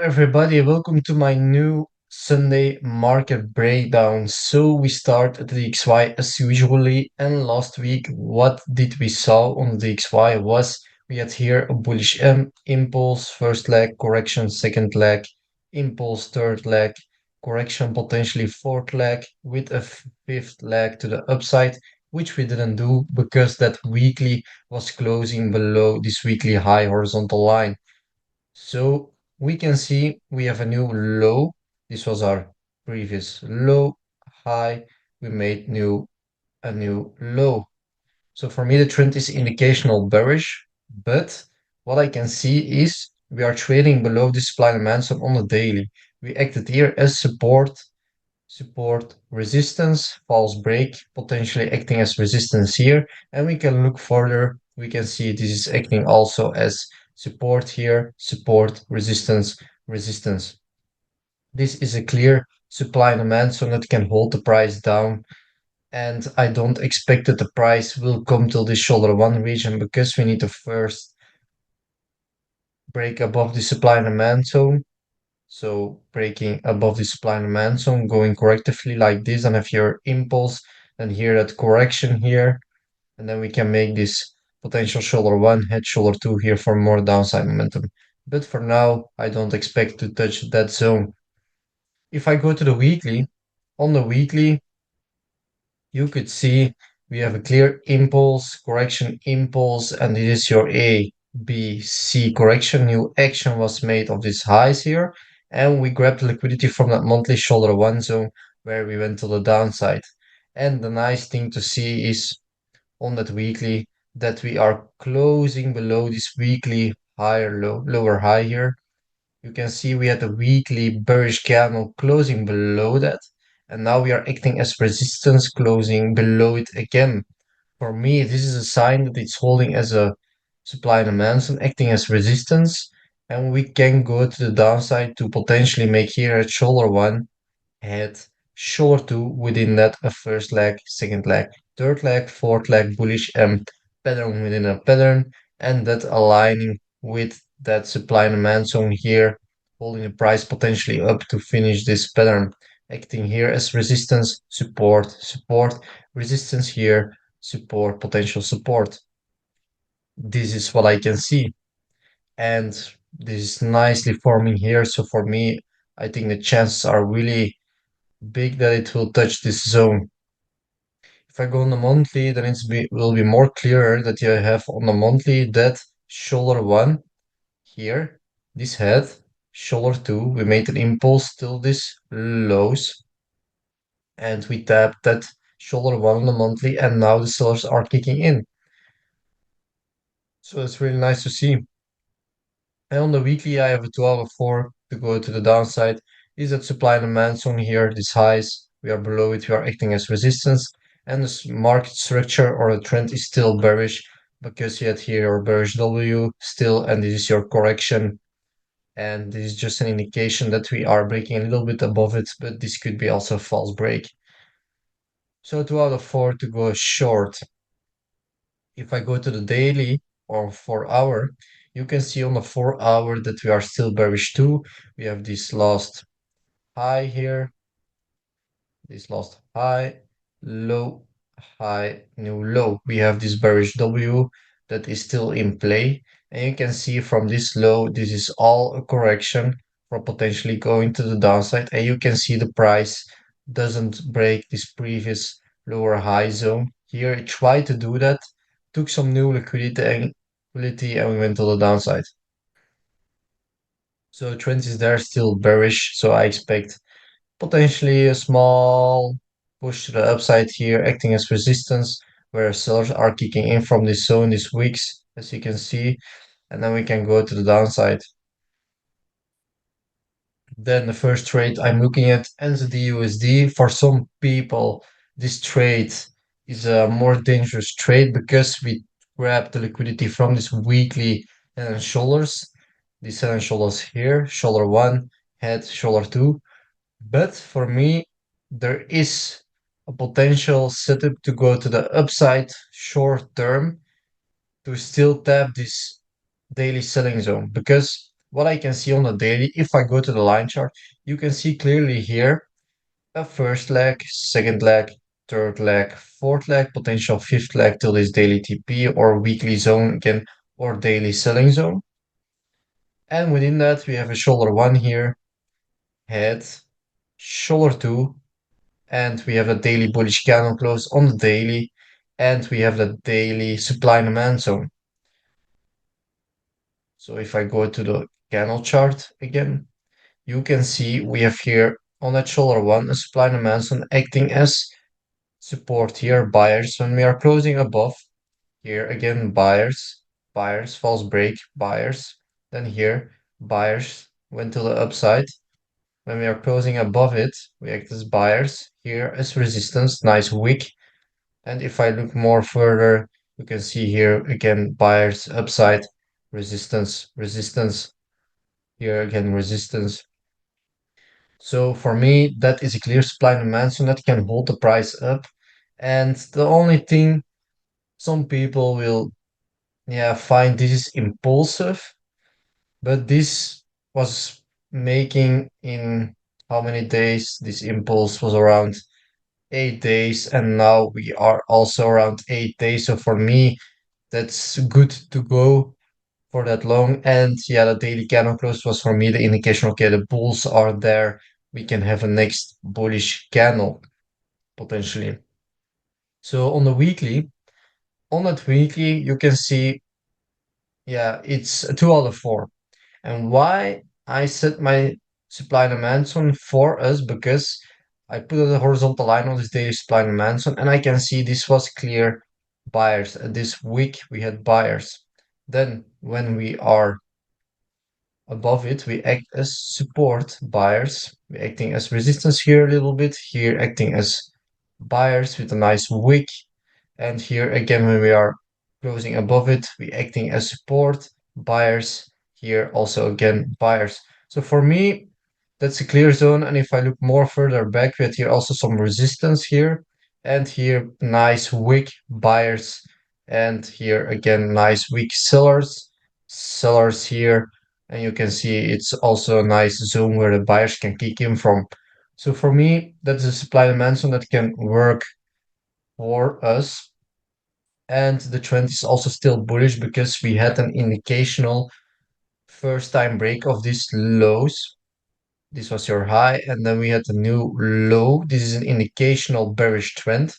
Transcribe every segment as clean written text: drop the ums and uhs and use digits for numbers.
everybody, welcome to my new Sunday market breakdown. So we start at the XY as usually, and last week what did we saw on the XY was we had here a bullish impulse, first leg, correction, second leg, impulse, third leg, correction, potentially fourth leg, with a fifth leg to the upside, which we didn't do because that weekly was closing below this weekly high horizontal line. So we can see we have a new low. This was our previous low, high. We made a new low. So for me, the trend is indicational bearish, but what I can see is we are trading below this supply and demand zone on the daily. We acted here as support, resistance, false break, potentially acting as resistance here. And we can look further. We can see this is acting also as support here, support, resistance, resistance. This is a clear supply and demand zone that can hold the price down. And I don't expect that the price will come till this shoulder one region because we need to first break above the supply and demand zone. So breaking above the supply and demand zone, going correctively like this, and if your impulse, then here that correction here, and then we can make this potential shoulder one, head shoulder two here for more downside momentum. But for now, I don't expect to touch that zone. If I go to the weekly, on the weekly, you could see we have a clear impulse, correction impulse, and it is your A, B, C correction. New action was made of these highs here, and we grabbed liquidity from that monthly shoulder one zone where we went to the downside. And the nice thing to see is on that weekly that we are closing below this weekly higher low, lower high here. You can see we had a weekly bearish candle closing below that, and now we are acting as resistance closing below it again. For me, this is a sign that it's holding as a supply and demand zone, acting as resistance, and we can go to the downside to potentially make here a shoulder one, head, shoulder two within that a first leg, second leg, third leg, fourth leg, bullish pattern within a pattern, and that aligning with that supply and demand zone here, holding the price potentially up to finish this pattern, acting here as resistance, support, support, resistance here, support, potential support. This is what I can see. And this is nicely forming here. So for me, I think the chances are really big that it will touch this zone. If I go on the monthly, then will be more clearer that you have on the monthly that shoulder one here, this head, shoulder two, we made an impulse till this lows, and we tapped that shoulder one on the monthly, and now the sellers are kicking in. So it's really nice to see. And on the weekly, I have a 12 of 4 to go to the downside. Is that supply and demand zone here, this highs, we are below it, we are acting as resistance. And this market structure or the trend is still bearish because you had here your bearish W still, and this is your correction. And this is just an indication that we are breaking a little bit above it, but this could be also a false break. So 2 out of 4 to go short. If I go to the daily or 4 hour, you can see on the 4 hour that we are still bearish too. We have this last high here, this last high, low, high, new low. We have this bearish W that is still in play. And you can see from this low, this is all a correction for potentially going to the downside. And you can see the price doesn't break this previous lower high zone. Here it tried to do that, took some new liquidity and we went to the downside. So the trend is there still bearish. So I expect potentially a small push to the upside here, acting as resistance, where sellers are kicking in from this zone, these weeks, as you can see, and then we can go to the downside. Then the first trade I'm looking at Nzdusd. For some people, this trade is a more dangerous trade because we grab the liquidity from this weekly head and shoulders. These head and shoulders here, shoulder one, head, shoulder two. But for me, there is a potential setup to go to the upside short term to still tap this daily selling zone because what I can see on the daily, if I go to the line chart, you can see clearly here a first leg, second leg, third leg, fourth leg, potential fifth leg till this daily TP or weekly zone again, or daily selling zone. And within that, we have a shoulder one here, head, shoulder two, and we have a daily bullish candle close on the daily, and we have the daily supply and demand zone. So if I go to the candle chart again, you can see we have here on that shoulder one a supply and demand zone acting as support here, buyers. When we are closing above, here again, buyers, buyers, false break, buyers. Then here, buyers went to the upside. When we are closing above it, we act as buyers. Here as resistance, nice wick. And if I look more further, you can see here again, buyers, upside, resistance, resistance. Here again, resistance. So for me, that is a clear supply and demand, so that can hold the price up. And the only thing some people will, yeah, find this is impulsive, but this was making in how many days? This impulse was around 8 days, and now we are also around 8 days. So for me, that's good to go for that long. And yeah, the daily candle close was for me the indication, okay, the bulls are there. We can have a next bullish candle potentially. So on that weekly, you can see, yeah, it's a 2 out of 4. And why I set my supply and demand zone for us, because I put a horizontal line on this daily supply and demand zone, and I can see this was clear buyers. This week we had buyers. Then when we are above it, we act as support buyers. We're acting as resistance here a little bit, here acting as buyers with a nice wick. And here again, when we are closing above it, we acting as support buyers. Here also again, buyers. So for me, that's a clear zone. And if I look more further back, we had here also some resistance here. And here, nice wick buyers. And here again, nice weak sellers. Sellers here, and you can see it's also a nice zone where the buyers can kick in from. So for me, that's a supply demand zone that can work for us. And the trend is also still bullish because we had an indicational first time break of these lows. This was your high, and then we had a new low. This is an indicational bearish trend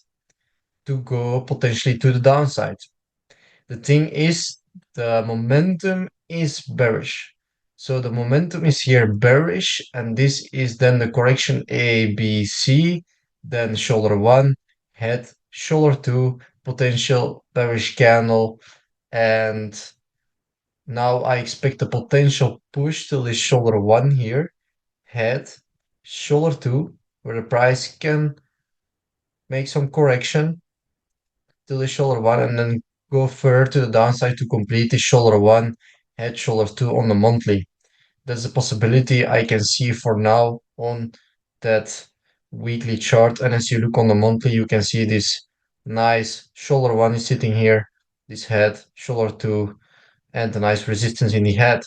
to go potentially to the downside. The thing is, the momentum is bearish. So the momentum is here bearish, and this is then the correction A, B, C, then shoulder one, head, shoulder two, potential bearish candle, and now I expect a potential push till this shoulder one here, head, shoulder two, where the price can make some correction till the shoulder one and then go further to the downside to complete the shoulder one, head, shoulder two on the monthly. That's a possibility I can see for now on that weekly chart. And as you look on the monthly, you can see this nice shoulder one is sitting here, this head, shoulder two, and a nice resistance in the head.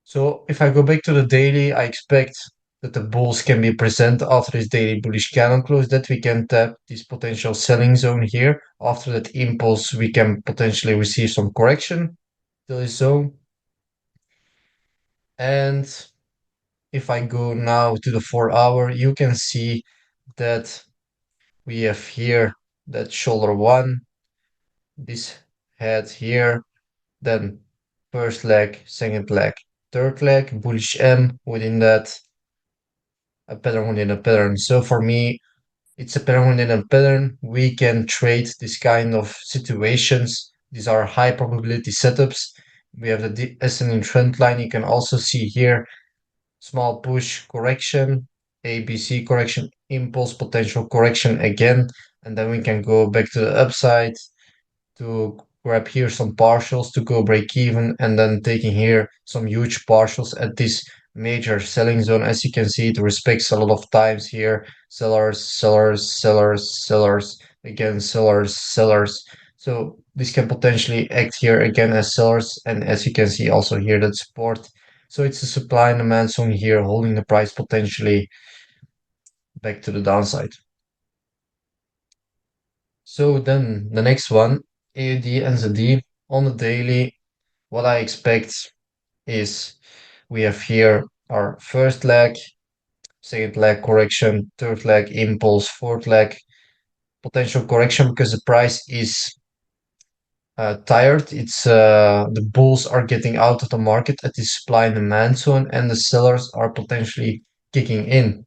So if I go back to the daily, I expect that the bulls can be present after this daily bullish candle close, that we can tap this potential selling zone here. After that impulse, we can potentially receive some correction to this zone. And if I go now to the 4 hour, you can see that we have here that shoulder one, this head here, then first leg, second leg, third leg, bullish M within that, a pattern within a pattern. So for me, it's a pattern within a pattern. We can trade this kind of situations. These are high probability setups. We have the ascending trend line. You can also see here small push correction, ABC correction, impulse potential correction again, and then we can go back to the upside to grab here some partials to go break even, and then taking here some huge partials at this major selling zone. As you can see, it respects a lot of times here. Sellers, sellers, sellers, sellers, again, sellers, sellers. So this can potentially act here again as sellers, and as you can see also here that support. So it's a supply and demand zone here holding the price potentially back to the downside. So then the next one, AUD and ZD on the daily, what I expect is we have here our first leg, second leg correction, third leg impulse, fourth leg potential correction because the price is tired. It's the bulls are getting out of the market at this supply and demand zone, and the sellers are potentially kicking in.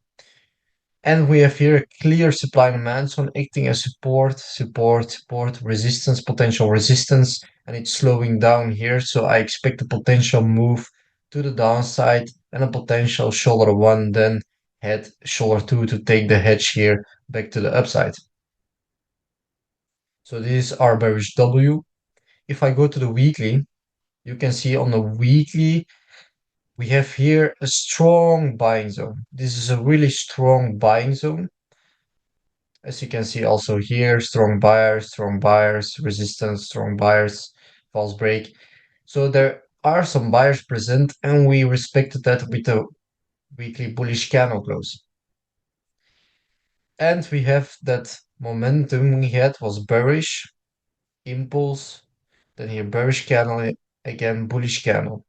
And we have here a clear supply and demand zone acting as support, support, support, resistance, potential resistance, and it's slowing down here. So I expect a potential move to the downside and a potential shoulder one, then head shoulder two to take the hedge here back to the upside. So this is our bearish W. If I go to the weekly, you can see on the weekly, we have here a strong buying zone. This is a really strong buying zone. As you can see also here, strong buyers, resistance, strong buyers, false break. So there are some buyers present and we respected that with a weekly bullish candle close. And we have that momentum we had was bearish, impulse, then here bearish candle, again bullish candle.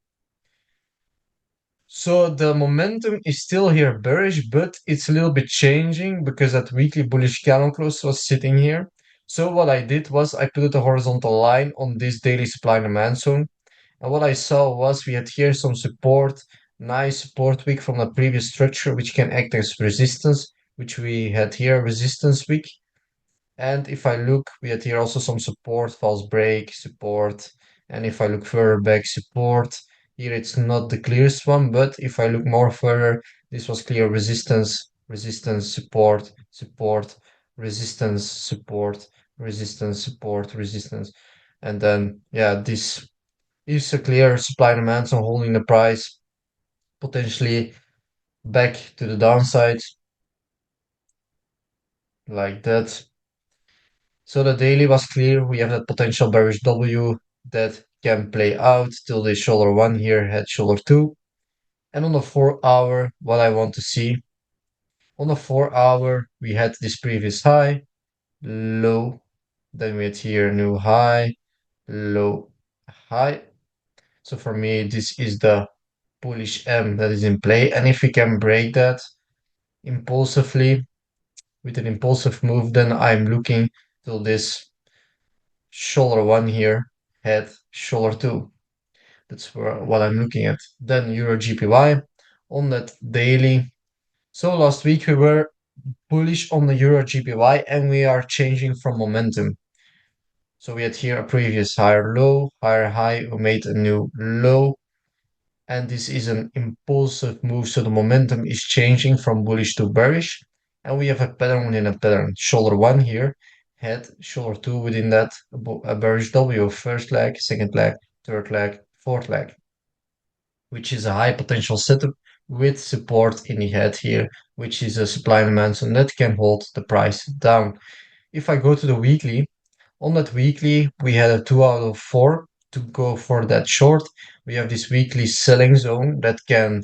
So the momentum is still here bearish, but it's a little bit changing because that weekly bullish candle close was sitting here. So what I did was I put a horizontal line on this daily supply and demand zone. And what I saw was we had here some support, nice support week from the previous structure, which can act as resistance, which we had here resistance week. And if I look, we had here also some support, false break, support. And if I look further back, support. Here it's not the clearest one, but if I look more further, this was clear resistance, resistance, support, support, resistance, support, resistance, support, resistance. And then, yeah, this is a clear supply and demand, so holding the price potentially back to the downside like that. So the daily was clear. We have that potential bearish W that can play out till the shoulder one here, head shoulder two. And on the 4 hour, what I want to see on the 4 hour, we had this previous high, low, then we had here new high, low, high. So for me, this is the bullish M that is in play. And if we can break that impulsively with an impulsive move, then I'm looking till this shoulder one here, head, shoulder two. That's what I'm looking at. Then Eurjpy on that daily. So last week we were bullish on the Eurjpy and we are changing from momentum. So we had here a previous higher low, higher high, we made a new low, and this is an impulsive move. So the momentum is changing from bullish to bearish, and we have a pattern within a pattern. Shoulder one here, head, shoulder two within that, a bearish W, first leg, second leg, third leg, fourth leg, which is a high potential setup with support in the head here, which is a supply and demand, so that can hold the price down. If I go to the weekly, on that weekly, we had a 2 out of 4 to go for that short. We have this weekly selling zone that can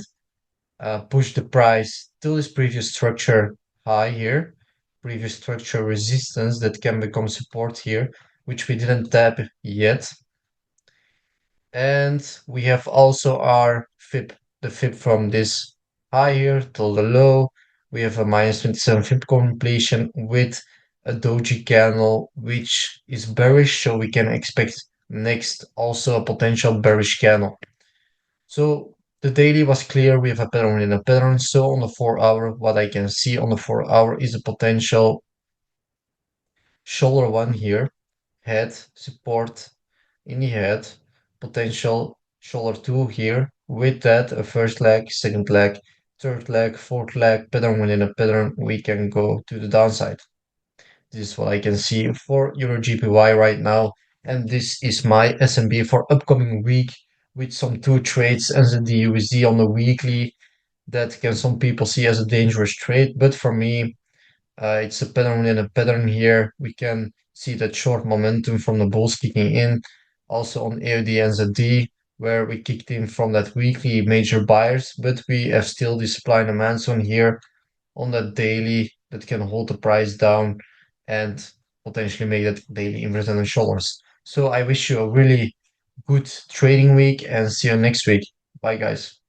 push the price to this previous structure high here, previous structure resistance that can become support here, which we didn't tap yet. And we have also our FIB, the FIB from this high here till the low. We have a minus 27 FIB completion with a doji candle, which is bearish. So we can expect next also a potential bearish candle. So the daily was clear. We have a pattern in a pattern. So on the 4 hour, what I can see on the 4 hour is a potential shoulder one here, head support in the head, potential shoulder two here. With that, a first leg, second leg, third leg, fourth leg, pattern within a pattern, we can go to the downside. This is what I can see for EuroGPY right now. And this is my SMB for upcoming week with some two trades as the USD on the weekly that can some people see as a dangerous trade. But for me, it's a pattern within a pattern here. We can see that short momentum from the bulls kicking in. Also on AOD and ZD, where we kicked in from that weekly major buyers, but we have still this supply and demand zone here on that daily that can hold the price down and potentially make that daily inverse and shoulders. So I wish you a really good trading week and see you next week. Bye, guys.